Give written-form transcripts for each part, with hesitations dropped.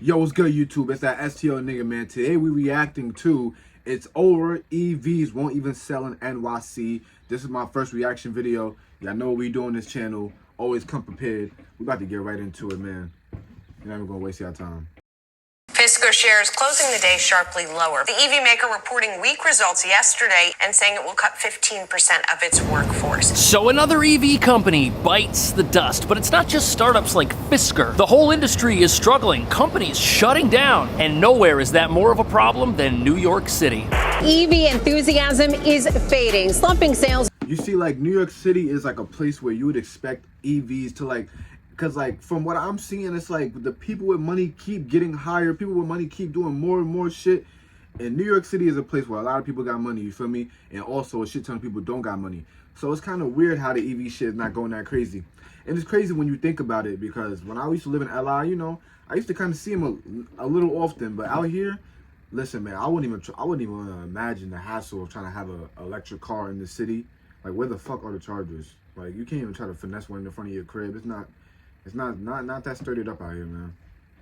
Yo, what's good, YouTube? It's that STO nigga, man. Today we reacting to It's Over, EVs Won't Even Sell in NYC. This is my first reaction video. Y'all know what we do on this channel. Always come prepared. We about to get right into it, man. You're not even gonna waste your time. Fisker shares closing the day sharply lower. The EV maker reporting weak results yesterday and saying it will cut 15% of its workforce. So another EV company bites the dust, but it's not just startups like Fisker. The whole industry is struggling, companies shutting down, and nowhere is that more of a problem than New York City. EV enthusiasm is fading, slumping sales. You see, like, New York City is like a place where you would expect EVs to because like from what I'm seeing, it's like the people with money keep getting higher. People with money keep doing more and more shit. And New York City is a place where a lot of people got money, you feel me? And also a shit ton of people don't got money. So it's kind of weird how the EV shit is not going that crazy. And it's crazy when you think about it, because when I used to live in LI, you know, I used to kind of see them a little often. But out here, listen, man, I wouldn't even imagine the hassle of trying to have an electric car in the city. Like, where the fuck are the chargers? Like, you can't even try to finesse one in the front of your crib. It's not that sturdied up out here, man.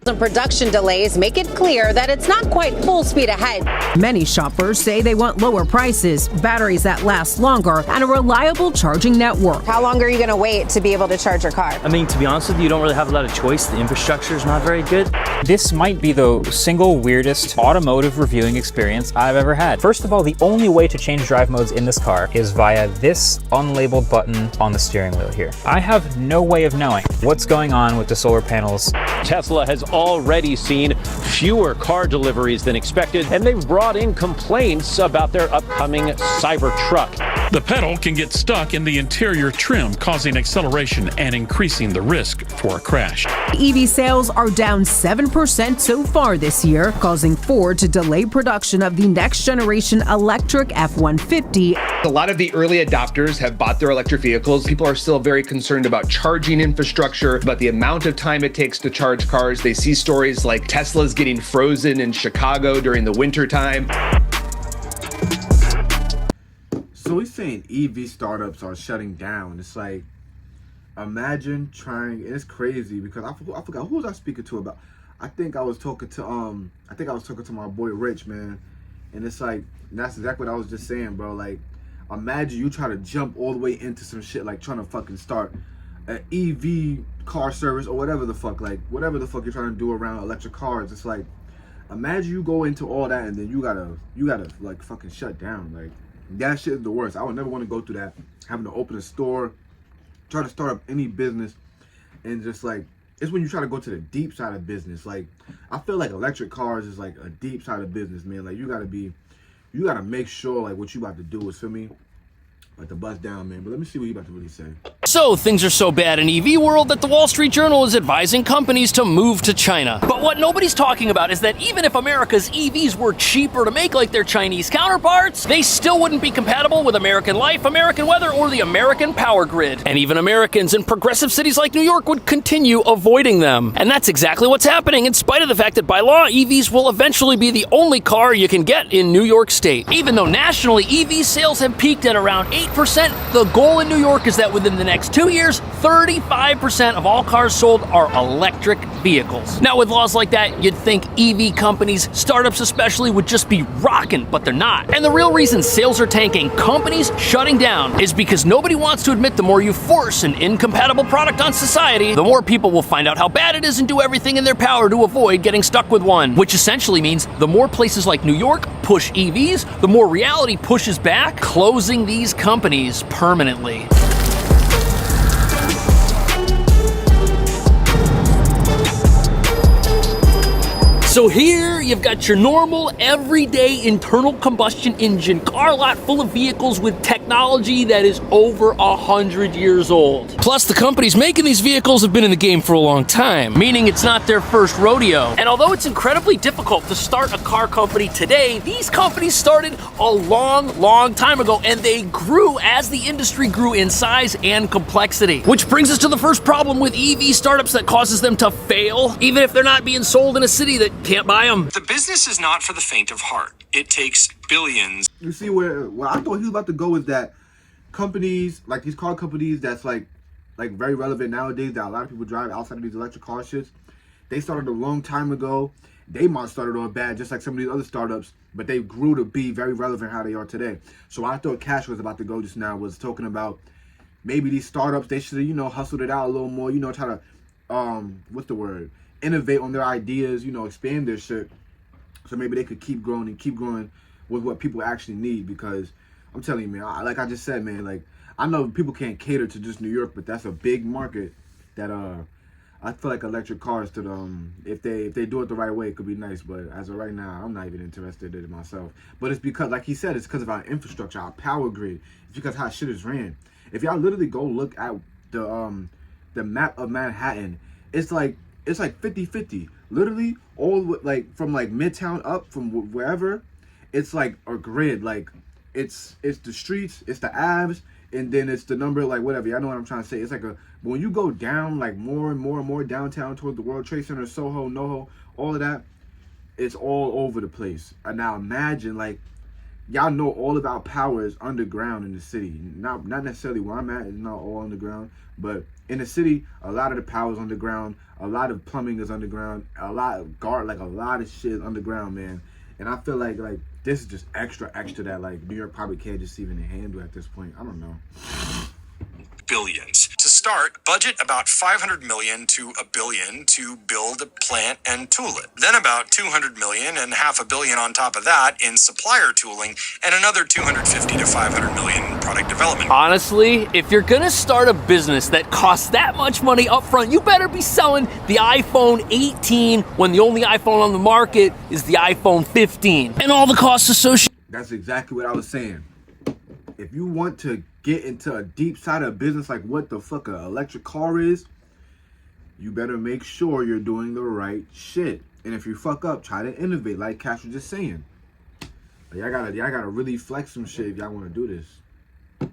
Some production delays make it clear that it's not quite full speed ahead. Many shoppers say they want lower prices, batteries that last longer, and a reliable charging network. How long are you going to wait to be able to charge your car? I mean, to be honest with you, don't really have a lot of choice. The infrastructure is not very good. This might be the single weirdest automotive reviewing experience I've ever had. First of all, the only way to change drive modes in this car is via this unlabeled button on the steering wheel here. I have no way of knowing what's going on with the solar panels. Tesla has already seen fewer car deliveries than expected, and they've brought in complaints about their upcoming Cybertruck. The pedal can get stuck in the interior trim, causing acceleration and increasing the risk for a crash. EV sales are down 7% so far this year, causing Ford to delay production of the next generation electric F-150. A lot of the early adopters have bought their electric vehicles. People are still very concerned about charging infrastructure, about the amount of time it takes to charge cars. They see stories like Tesla's getting frozen in Chicago during the winter time. So he's saying EV startups are shutting down. It's like, imagine trying. It's crazy because I forgot who was I speaking to about. I think I was talking to my boy Rich, man. And it's like, that's exactly what I was just saying, bro. Like, imagine you try to jump all the way into some shit, like trying to fucking start an EV car service or whatever the fuck, like whatever the fuck you're trying to do around electric cars. It's like, imagine you go into all that and then you gotta like fucking shut down. Like, that shit is the worst. I would never want to go through that, having to open a store, try to start up any business, and just like, it's when you try to go to the deep side of business. Like, I feel like electric cars is like a deep side of business, man. Like, you gotta make sure like what you about to do is, feel me, like the bust down, man. But let me see what you about to really say. So things are so bad in EV world that the Wall Street Journal is advising companies to move to China. But what nobody's talking about is that even if America's EVs were cheaper to make like their Chinese counterparts, they still wouldn't be compatible with American life, American weather, or the American power grid. And even Americans in progressive cities like New York would continue avoiding them. And that's exactly what's happening, in spite of the fact that by law, EVs will eventually be the only car you can get in New York State. Even though nationally, EV sales have peaked at around 8%, the goal in New York is that within the next 2 years, 35% of all cars sold are electric vehicles. Now, with laws like that, you'd think EV companies, startups especially, would just be rocking, but they're not. And the real reason sales are tanking, companies shutting down, is because nobody wants to admit the more you force an incompatible product on society, the more people will find out how bad it is and do everything in their power to avoid getting stuck with one. Which essentially means the more places like New York push EVs, the more reality pushes back, closing these companies permanently. So here you've got your normal, everyday internal combustion engine car lot full of vehicles with technology that is over 100 years old. Plus, the companies making these vehicles have been in the game for a long time, meaning it's not their first rodeo. And although it's incredibly difficult to start a car company today, these companies started a long time ago, and they grew as the industry grew in size and complexity. Which brings us to the first problem with EV startups that causes them to fail, even if they're not being sold in a city that can't buy them. The business is not for the faint of heart. It takes billions. You see where I thought he was about to go is that companies, like these car companies that's like very relevant nowadays, that a lot of people drive outside of these electric car shits, They started a long time ago. They might have started off bad, just like some of these other startups, but they grew to be very relevant how they are today. So I thought Cash was about to go just now, was talking about maybe these startups, they should have, you know, hustled it out a little more, you know, try to, what's the word? Innovate on their ideas, you know, expand their shit. So maybe they could keep growing with what people actually need, because I'm telling you, man, like I just said, man, like, I know people can't cater to just New York, but that's a big market that, I feel like electric cars could, if they do it the right way, it could be nice. But as of right now, I'm not even interested in it myself. But it's because, like he said, it's because of our infrastructure, our power grid. It's because how shit is ran. If y'all literally go look at the map of Manhattan, it's like 50-50. Literally, all like from like Midtown up from wherever, it's like a grid. Like it's the streets, it's the Avs, and then it's the number, like whatever. Y'all know what I'm trying to say. It's like but when you go down like more and more downtown toward the World Trade Center, Soho, NoHo, all of that, it's all over the place. And now imagine, like, y'all know all about power is underground in the city. Not necessarily where I'm at, it's not all underground, but in the city, a lot of the power is underground. A lot of plumbing is underground. A lot of shit is underground, man. And I feel like this is just extra that like New York probably can't just even handle at this point. I don't know. Billions. To start, budget about 500 million to $1 billion to build a plant and tool it. Then about 200 million and $500 million on top of that in supplier tooling, and another 250 to 500 million in product development. Honestly, if you're gonna start a business that costs that much money up front, you better be selling the iPhone 18 when the only iPhone on the market is the iPhone 15. And all the costs associated. That's exactly what I was saying. If you want to get into a deep side of business like what the fuck an electric car is, you better make sure you're doing the right shit. And if you fuck up, try to innovate, like Cash was just saying. Y'all gotta really flex some shit if y'all want to do this.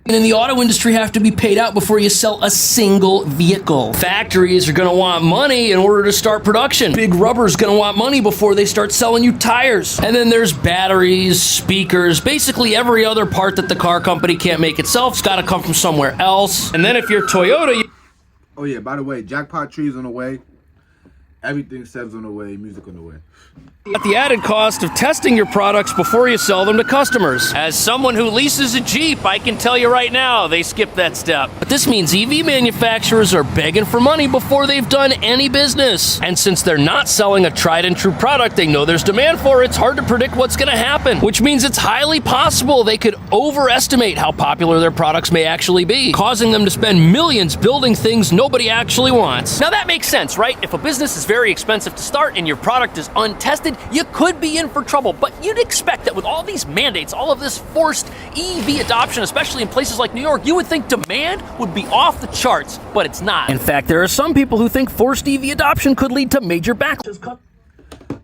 In the auto industry have to be paid out before you sell a single vehicle. Factories are going to want money in order to start production. Big Rubber's going to want money before they start selling you tires. And then there's batteries, speakers, basically every other part that the car company can't make itself's got to come from somewhere else. And then if you're Toyota... Oh yeah, by the way, jackpot trees on the way. Everything says on the way, music on the way. At the added cost of testing your products before you sell them to customers. As someone who leases a Jeep, I can tell you right now, they skip that step. But this means EV manufacturers are begging for money before they've done any business. And since they're not selling a tried and true product they know there's demand for, it's hard to predict what's going to happen. Which means it's highly possible they could overestimate how popular their products may actually be, causing them to spend millions building things nobody actually wants. Now that makes sense, right? If a business is very expensive to start and your product is untested, you could be in for trouble. But you'd expect that with all these mandates, all of this forced EV adoption, especially in places like New York, you would think demand would be off the charts, but it's not. In fact, there are some people who think forced EV adoption could lead to major backlashes.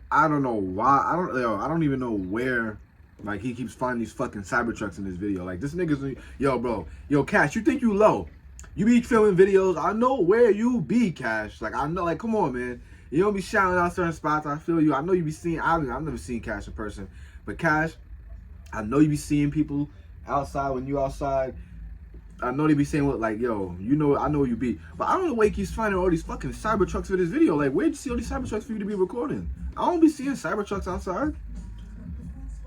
I don't know why. I don't even know where. Like, he keeps finding these fucking Cybertrucks in this video. Like, this nigga's, yo, bro, yo, Cash, you think you low? You be filming videos. I know where you be, Cash. Like, I know, like, come on, man. You don't be shouting out certain spots. I feel you. I know you be seeing. I've never seen Cash in person, but Cash, I know you be seeing people outside when you outside. I know they be saying what, like, yo, you know, I know where you be, but I don't know why he keeps finding all these fucking Cybertrucks for this video. Like, where'd you see all these Cybertrucks for you to be recording? I don't be seeing Cybertrucks outside.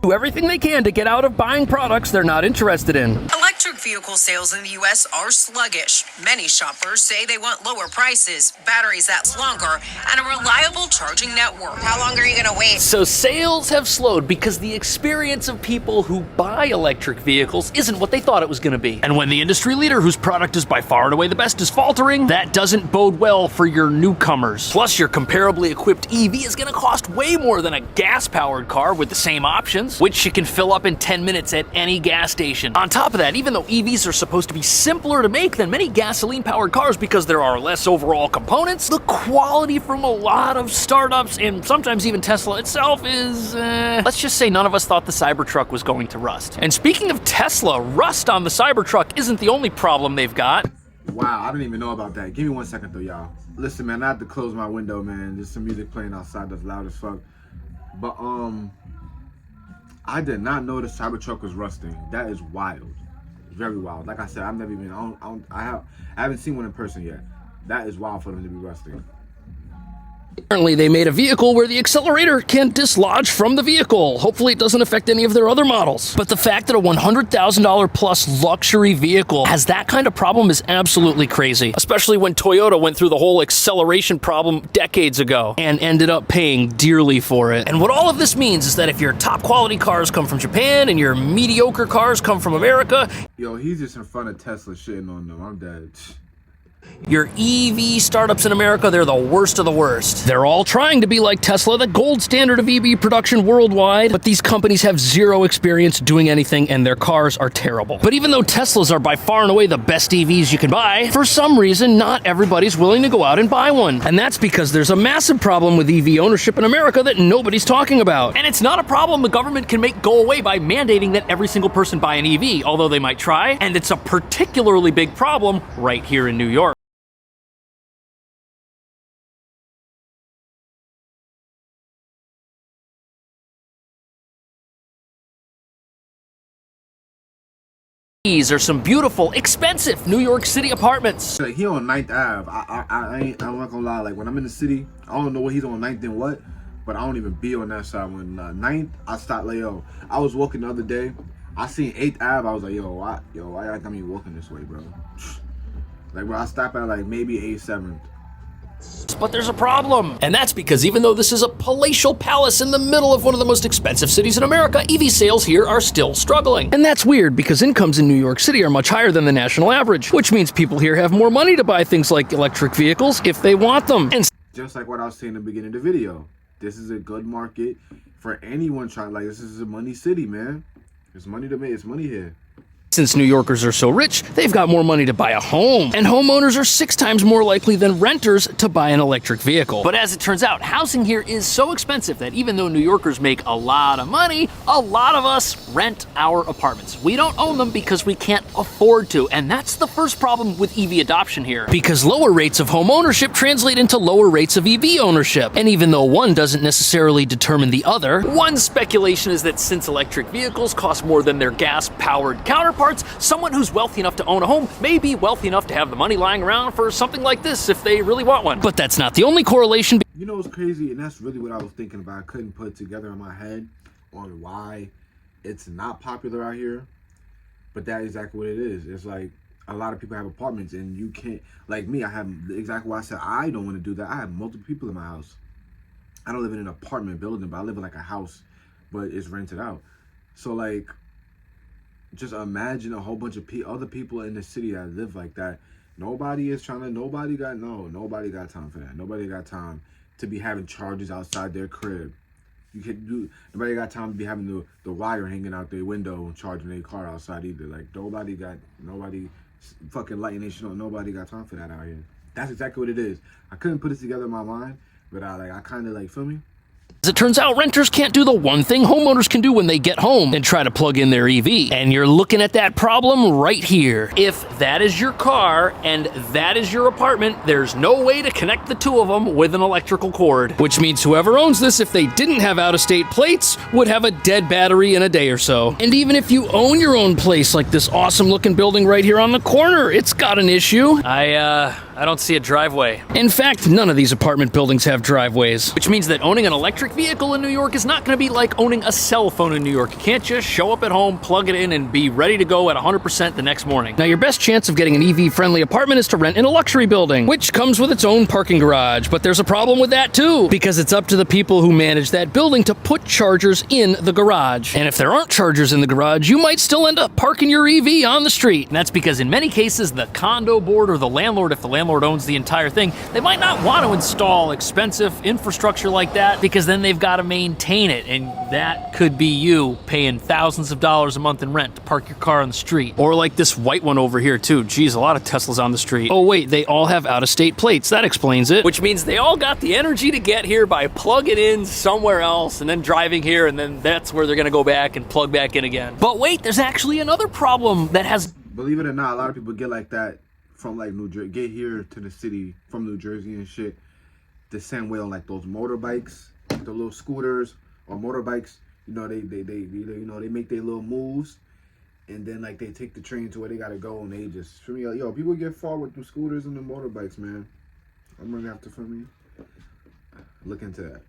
Do everything they can to get out of buying products they're not interested in. Electric vehicle sales in the U.S. are sluggish. Many shoppers say they want lower prices, batteries that last longer, and a reliable charging network. How long are you going to wait? So sales have slowed because the experience of people who buy electric vehicles isn't what they thought it was going to be. And when the industry leader whose product is by far and away the best is faltering, that doesn't bode well for your newcomers. Plus, your comparably equipped EV is going to cost way more than a gas-powered car with the same options, which you can fill up in 10 minutes at any gas station. On top of that, even though EVs are supposed to be simpler to make than many gasoline-powered cars because there are less overall components, the quality from a lot of startups and sometimes even Tesla itself is, let's just say none of us thought the Cybertruck was going to rust. And speaking of Tesla, rust on the Cybertruck isn't the only problem they've got. Wow, I didn't even know about that. Give me 1 second though, y'all. Listen, man, I have to close my window, man. There's some music playing outside that's loud as fuck. But, I did not know the Cybertruck was rusting. That is wild. Very wild. Like I said, I've never even, I haven't seen one in person yet. That is wild for them to be rusting. Apparently, they made a vehicle where the accelerator can dislodge from the vehicle. Hopefully, it doesn't affect any of their other models. But the fact that a $100,000 plus luxury vehicle has that kind of problem is absolutely crazy, especially when Toyota went through the whole acceleration problem decades ago and ended up paying dearly for it. And what all of this means is that if your top quality cars come from Japan and your mediocre cars come from America, yo, he's just in front of Tesla shitting on them. I'm dead. your EV startups in America, they're the worst of the worst. They're all trying to be like Tesla, the gold standard of EV production worldwide, but these companies have zero experience doing anything and their cars are terrible. But even though Teslas are by far and away the best EVs you can buy, for some reason, not everybody's willing to go out and buy one. And that's because there's a massive problem with EV ownership in America that nobody's talking about. And it's not a problem the government can make go away by mandating that every single person buy an EV, although they might try. And it's a particularly big problem right here in New York. These are some beautiful, expensive New York City apartments. Like, he on 9th Ave. I'm not gonna lie. Like, when I'm in the city, I don't know what he's on 9th and what, but I don't even be on that side. When 9th, I stopped. Like, yo, I was walking the other day. I seen 8th Ave. I was like, why y'all got me walking this way, bro? Like, bro, I stopped at like maybe 8th, 7th. But there's a problem. And that's because even though this is a palatial palace in the middle of one of the most expensive cities in America, EV sales here are still struggling. And that's weird because incomes in New York City are much higher than the national average, which means people here have more money to buy things like electric vehicles if they want them. And just like what I was saying in the beginning of the video, this is a good market for anyone trying. Like, this is a money city, man. There's money to make. It's money here. since New Yorkers are so rich, they've got more money to buy a home. And homeowners are 6 times more likely than renters to buy an electric vehicle. But as it turns out, housing here is so expensive that even though New Yorkers make a lot of money, a lot of us rent our apartments. We don't own them because we can't afford to. And that's the first problem with EV adoption here. Because lower rates of home ownership translate into lower rates of EV ownership. And even though one doesn't necessarily determine the other, one speculation is that since electric vehicles cost more than their gas-powered counterparts, someone who's wealthy enough to own a home may be wealthy enough to have the money lying around for something like this if they really want one. But that's not the only correlation. You know what's crazy? And that's really what I was thinking about. I couldn't put it together in my head on why it's not popular out here. But that's exactly what it is. It's like a lot of people have apartments and you can't, like me, I have exactly why I said I don't want to do that. I have multiple people in my house. I don't live in an apartment building, but I live in like a house, but it's rented out. So like, just imagine a whole bunch of other people in the city that live like that. Nobody got time for that. Nobody got time to be having chargers outside their crib. Nobody got time to be having the wire hanging out their window and charging their car outside either. Like nobody fucking lighting their shit on. Nobody got time for that out here. That's exactly what it is. I couldn't put it together in my mind, but I kind of like, feel me? As it turns out, renters can't do the one thing homeowners can do when they get home and try to plug in their EV. And you're looking at that problem right here. If that is your car and that is your apartment, there's no way to connect the two of them with an electrical cord. Which means whoever owns this, if they didn't have out-of-state plates, would have a dead battery in a day or so. And even if you own your own place, like this awesome looking building right here on the corner, it's got an issue. I don't see a driveway. In fact, none of these apartment buildings have driveways, which means that owning an electric vehicle in New York is not going to be like owning a cell phone in New York. You can't just show up at home, plug it in, and be ready to go at 100% the next morning. Now, your best chance of getting an EV-friendly apartment is to rent in a luxury building, which comes with its own parking garage. But there's a problem with that too, because it's up to the people who manage that building to put chargers in the garage. And if there aren't chargers in the garage, you might still end up parking your EV on the street. And that's because in many cases, the condo board or the landlord, if the landlord owns the entire thing, they might not want to install expensive infrastructure like that because then they've got to maintain it, and that could be you paying thousands of dollars a month in rent to park your car on the street. Or like this white one over here too. Geez, a lot of Teslas on the street. Oh wait, they all have out-of-state plates. That explains it. Which means they all got the energy to get here by plugging in somewhere else and then driving here, and then that's where they're gonna go back and plug back in again. But wait, there's actually another problem that has... Believe it or not, a lot of people get like that from like New Jersey, get here to the city from New Jersey and shit the same way on like those motorbikes, the little scooters or motorbikes. You know, they make their little moves, and then like they take the train to where they gotta go, and they just, for me, like, yo, people get far with the scooters and the motorbikes, man. I'm gonna have to, for me. Look into that.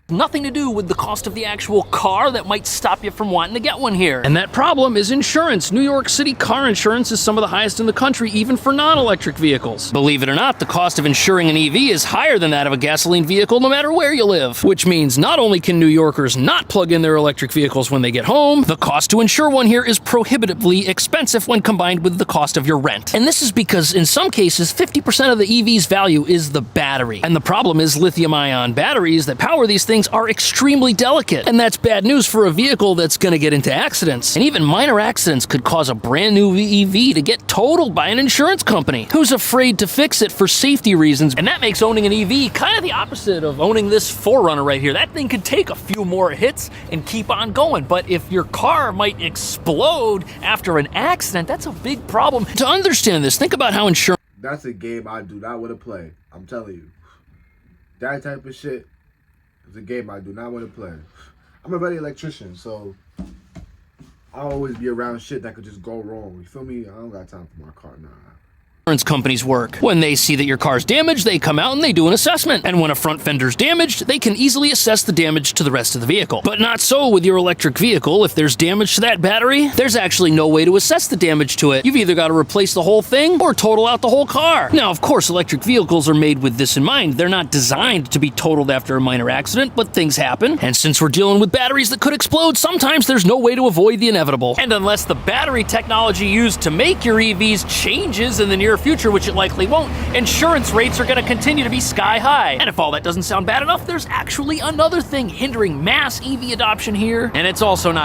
Nothing to do with the cost of the actual car that might stop you from wanting to get one here. And that problem is insurance. New York City car insurance is some of the highest in the country, even for non-electric vehicles. Believe it or not, the cost of insuring an EV is higher than that of a gasoline vehicle no matter where you live. Which means not only can New Yorkers not plug in their electric vehicles when they get home, the cost to insure one here is prohibitively expensive when combined with the cost of your rent. And this is because in some cases, 50% of the EV's value is the battery. And the problem is lithium-ion batteries that power these things are extremely delicate, and that's bad news for a vehicle that's going to get into accidents. And even minor accidents could cause a brand new EV to get totaled by an insurance company who's afraid to fix it for safety reasons. And that makes owning an EV kind of the opposite of owning this 4Runner right here. That thing could take a few more hits and keep on going, but if your car might explode after an accident, that's a big problem. To understand this, think about how insurance... That's a game I do not want to play. I'm telling you. That type of shit is a game I do not want to play. I'm a ready electrician, so I'll always be around shit that could just go wrong. You feel me? I don't got time for my car now. Insurance companies work. When they see that your car's damaged, they come out and they do an assessment. And when a front fender's damaged, they can easily assess the damage to the rest of the vehicle. But not so with your electric vehicle. If there's damage to that battery, there's actually no way to assess the damage to it. You've either got to replace the whole thing or total out the whole car. Now, of course, electric vehicles are made with this in mind. They're not designed to be totaled after a minor accident, but things happen. And since we're dealing with batteries that could explode, sometimes there's no way to avoid the inevitable. And unless the battery technology used to make your EVs changes in the near future, which it likely won't, insurance rates are going to continue to be sky high. And if all that doesn't sound bad enough, there's actually another thing hindering mass EV adoption here, and it's also not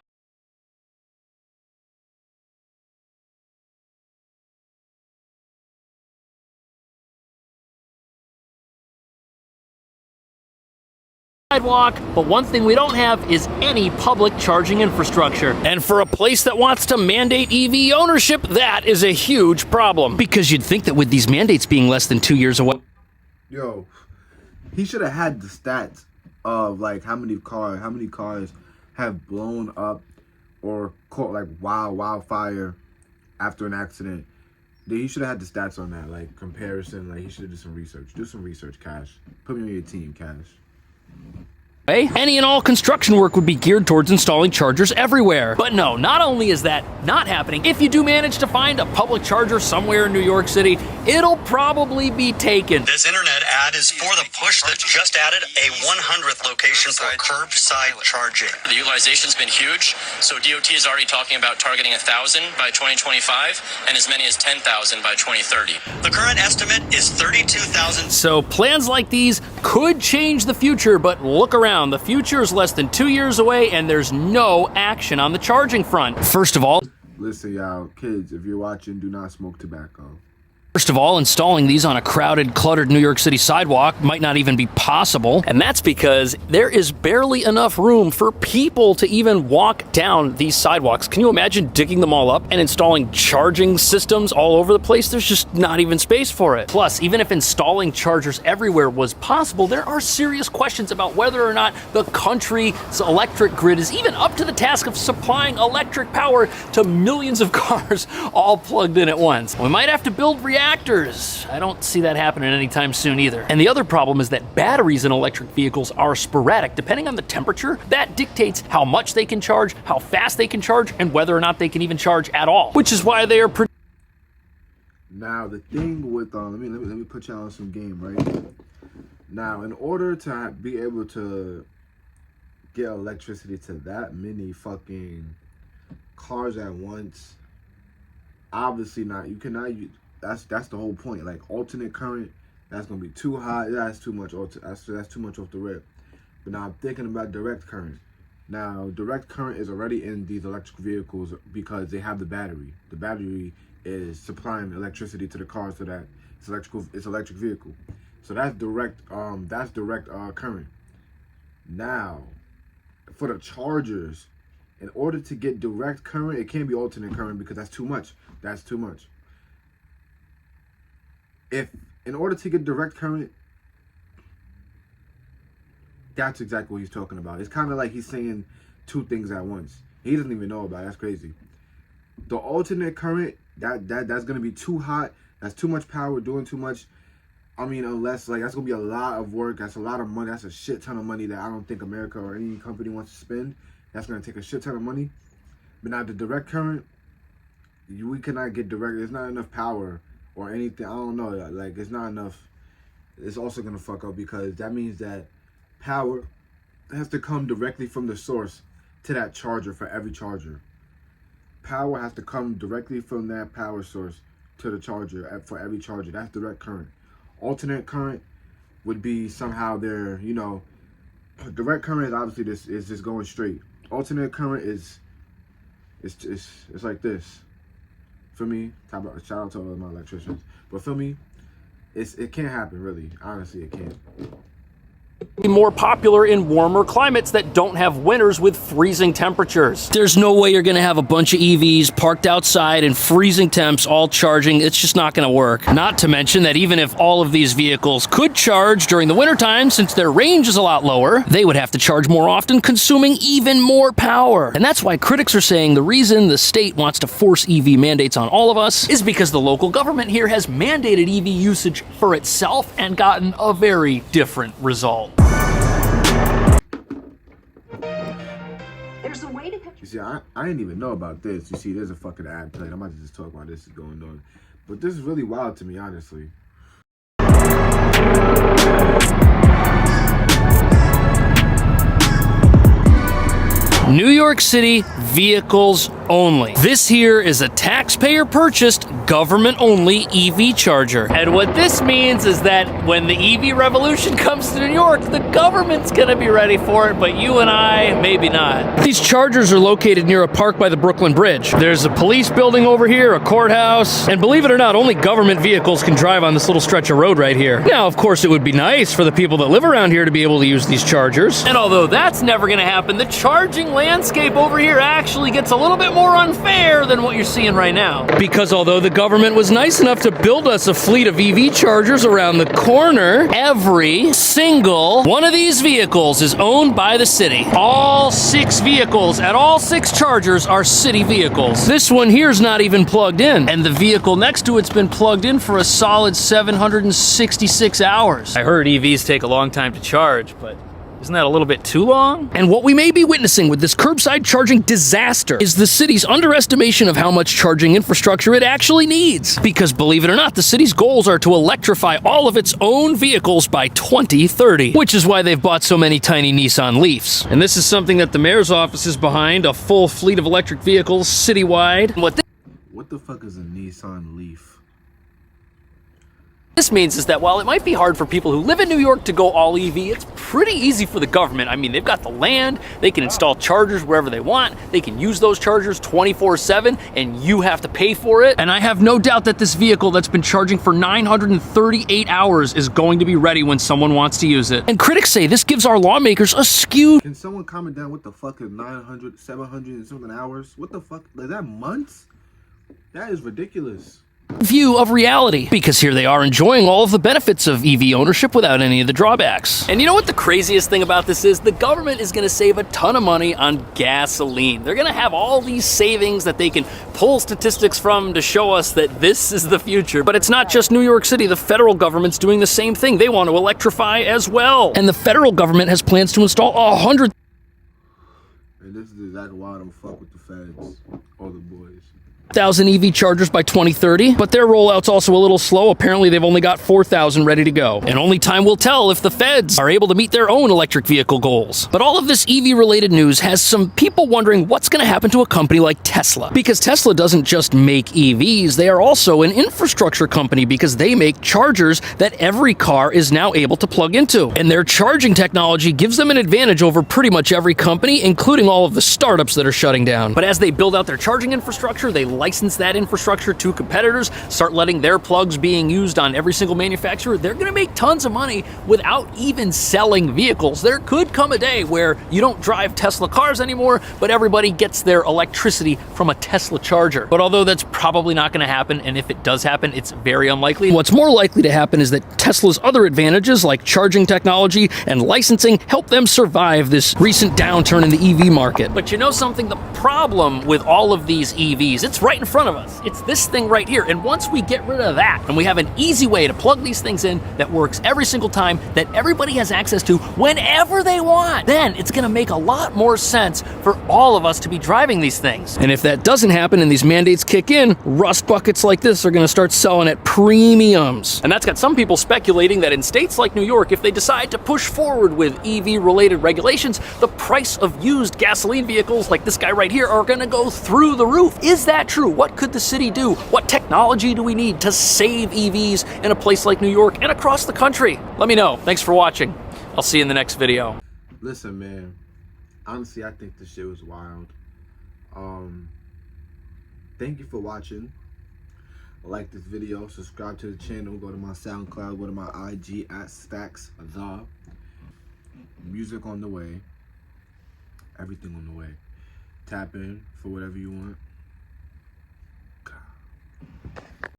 sidewalk, but one thing we don't have is any public charging infrastructure. And for a place that wants to mandate EV ownership, that is a huge problem. Because you'd think that with these mandates being less than 2 years away... Yo, he should have had the stats of like how many cars have blown up or caught like wildfire after an accident. He should have had the stats on that, like comparison. Like he should have done some research. Do some research, Cash. Put me on your team, Cash. Any and all construction work would be geared towards installing chargers everywhere. But no, not only is that not happening, if you do manage to find a public charger somewhere in New York City, it'll probably be taken. This internet ad is for the push that just added a 100th location for curbside charging. The utilization's been huge, so DOT is already talking about targeting 1,000 by 2025 and as many as 10,000 by 2030. The current estimate is 32,000. So plans like these could change the future, but look around. The future is less than 2 years away, and there's no action on the charging front. First of all, listen, y'all, kids, if you're watching, do not smoke tobacco. First of all, installing these on a crowded, cluttered New York City sidewalk might not even be possible, and that's because there is barely enough room for people to even walk down these sidewalks. Can you imagine digging them all up and installing charging systems all over the place? There's just not even space for it. Plus, even if installing chargers everywhere was possible, there are serious questions about whether or not the country's electric grid is even up to the task of supplying electric power to millions of cars all plugged in at once. We might have to build reactors. I don't see that happening anytime soon either. And the other problem is that batteries in electric vehicles are sporadic. Depending on the temperature, that dictates how much they can charge, how fast they can charge, and whether or not they can even charge at all. Which is why they are Now the thing with let me put y'all on some game, right? Now, in order to be able to get electricity to that many fucking cars at once, obviously not. You cannot use. That's the whole point. Like alternate current, that's gonna be too high. That's too much. That's too much off the rip. But now I'm thinking about direct current. Now direct current is already in these electric vehicles because they have the battery. The battery is supplying electricity to the car so that it's electric vehicle. So that's direct. That's direct current. Now, for the chargers, in order to get direct current, it can't be alternate current because that's too much. That's too much. If in order to get direct current, that's exactly what he's talking about. It's kind of like he's saying two things at once. He doesn't even know about it. That's crazy. The alternate current, that's gonna be too hot. That's too much power, doing too much. I mean, unless, like, that's going to be a lot of work. That's a lot of money. That's a shit ton of money that I don't think America or any company wants to spend. That's going to take a shit ton of money. But now the direct current, we cannot get direct. There's not enough power or anything. I don't know. Like, it's not enough. It's also going to fuck up because that means that power has to come directly from the source to that charger for every charger. Power has to come directly from that power source to the charger for every charger. That's direct current. Alternate current would be somehow there, you know, direct current is obviously this is just going straight. Alternate current is it's like this. For me, shout out to all of my electricians. But for me, it can't happen really. Honestly, it can't. More popular in warmer climates that don't have winters with freezing temperatures. There's no way you're going to have a bunch of EVs parked outside in freezing temps all charging. It's just not going to work. Not to mention that even if all of these vehicles could charge during the wintertime, since their range is a lot lower, they would have to charge more often, consuming even more power. And that's why critics are saying the reason the state wants to force EV mandates on all of us is because the local government here has mandated EV usage for itself and gotten a very different result. You see, I didn't even know about this. You see, there's a fucking ad playing. I might just talk about this is going on. But this is really wild to me, honestly. New York City vehicles only. This here is a taxpayer-purchased, government-only EV charger. And what this means is that when the EV revolution comes to New York, the government's gonna be ready for it, but you and I, maybe not. These chargers are located near a park by the Brooklyn Bridge. There's a police building over here, a courthouse, and believe it or not, only government vehicles can drive on this little stretch of road right here. Now, of course, it would be nice for the people that live around here to be able to use these chargers. And although that's never gonna happen, the charging landscape over here actually gets a little bit more unfair than what you're seeing right now. Because although the government was nice enough to build us a fleet of EV chargers around the corner, every single one of these vehicles is owned by the city. All 6 vehicles at all 6 chargers are city vehicles. This one here's not even plugged in, and the vehicle next to it's been plugged in for a solid 766 hours. I heard EVs take a long time to charge, but isn't that a little bit too long? And what we may be witnessing with this curbside charging disaster is the city's underestimation of how much charging infrastructure it actually needs. Because believe it or not, the city's goals are to electrify all of its own vehicles by 2030, which is why they've bought so many tiny Nissan Leafs. And this is something that the mayor's office is behind, a full fleet of electric vehicles citywide. What the fuck is a Nissan Leaf? This means is that while it might be hard for people who live in New York to go all EV, it's pretty easy for the government. I mean, they've got the land, they can install chargers wherever they want, they can use those chargers 24/7, and you have to pay for it. And I have no doubt that this vehicle that's been charging for 938 hours is going to be ready when someone wants to use it. And critics say this gives our lawmakers a skewed... Can someone comment down what the fuck is 900, 700 and something hours? What the fuck? Is that months? That is ridiculous. View of reality, because here they are enjoying all of the benefits of EV ownership without any of the drawbacks. And you know what the craziest thing about this is? The government is going to save a ton of money on gasoline. They're going to have all these savings that they can pull statistics from to show us that this is the future. But it's not just New York City. The federal government's doing the same thing. They want to electrify as well. And the federal government has plans to install 100... And this is exactly why I don't fuck with the feds or the boys. 1,000 EV chargers by 2030, but their rollout's also a little slow. Apparently they've only got 4,000 ready to go. And only time will tell if the feds are able to meet their own electric vehicle goals. But all of this EV related news has some people wondering what's going to happen to a company like Tesla. Because Tesla doesn't just make EVs, they are also an infrastructure company because they make chargers that every car is now able to plug into. And their charging technology gives them an advantage over pretty much every company, including all of the startups that are shutting down. But as they build out their charging infrastructure, they license that infrastructure to competitors, start letting their plugs being used on every single manufacturer, they're going to make tons of money without even selling vehicles. There could come a day where you don't drive Tesla cars anymore, but everybody gets their electricity from a Tesla charger. But although that's probably not going to happen, and if it does happen, it's very unlikely, what's more likely to happen is that Tesla's other advantages like charging technology and licensing help them survive this recent downturn in the EV market. But you know something? The problem with all of these EVs, it's right right in front of us. It's this thing right here. And once we get rid of that, and we have an easy way to plug these things in that works every single time, that everybody has access to whenever they want, then it's gonna make a lot more sense for all of us to be driving these things. And if that doesn't happen and these mandates kick in, rust buckets like this are gonna start selling at premiums. And that's got some people speculating that in states like New York, if they decide to push forward with EV-related regulations, the price of used gasoline vehicles like this guy right here are gonna go through the roof. Is that true? What could the city do? What technology do we need to save EVs in a place like New York and across the country? Let me know. Thanks for watching. I'll see you in the next video. Listen, man. Honestly, I think this shit was wild. Thank you for watching. Like this video, subscribe to the channel, go to my SoundCloud, go to my IG at S7ACKS. Music on the way. Everything on the way. Tap in for whatever you want.